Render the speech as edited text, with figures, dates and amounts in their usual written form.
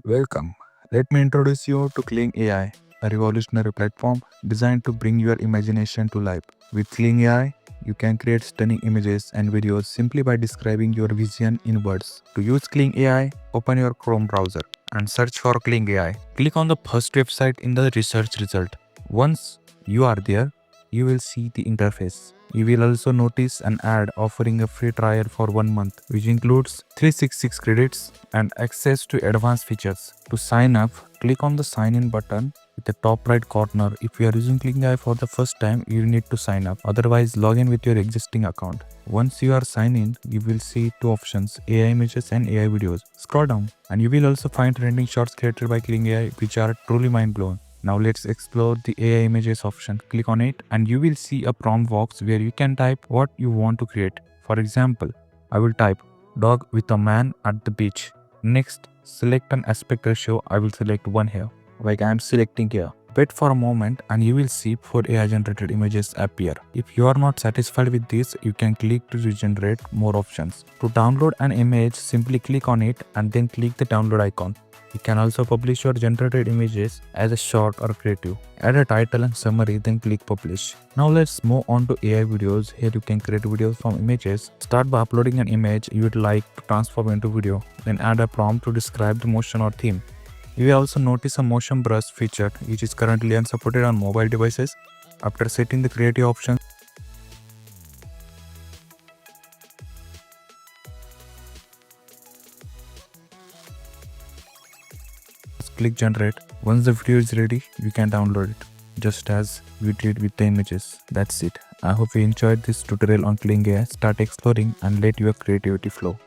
Welcome. Let me introduce you to Kling AI, a revolutionary platform designed to bring your imagination to life. With Kling AI, you can create stunning images and videos simply by describing your vision in words. To use Kling AI, open your Chrome browser and search for Kling AI. Click on the first website in the research result. Once you are there, you will see the interface. You will also notice an ad offering a free trial for 1 month, which includes 366 credits and access to advanced features. To sign up, click on the sign in button at the top right corner. If you are using Kling AI for the first time, you need to sign up. Otherwise, log in with your existing account. Once you are signed in, you will see two options, AI images and AI videos. Scroll down and you will also find trending shorts created by Kling AI which are truly mind-blowing. Now let's explore the AI images option. Click on it and you will see a prompt box where you can type what you want to create. For example, I will type dog with a man at the beach. Next, select an aspect ratio. I will select 1 here, like I am selecting here. Wait for a moment and you will see 4 AI generated images appear. If you are not satisfied with this, you can click to regenerate more options. To download an image, simply click on it and then click the download icon. You can also publish your generated images as a short or creative. Add a title and summary, then click publish. Now let's move on to AI videos. Here you can create videos from images. Start by uploading an image you would like to transform into video. Then add a prompt to describe the motion or theme. You will also notice a motion brush feature which is currently unsupported on mobile devices. After setting the creative options, click generate. Once the video is ready, you can download it, just as we did with the images. That's it. I hope you enjoyed this tutorial on Kling AI. Start exploring and let your creativity flow.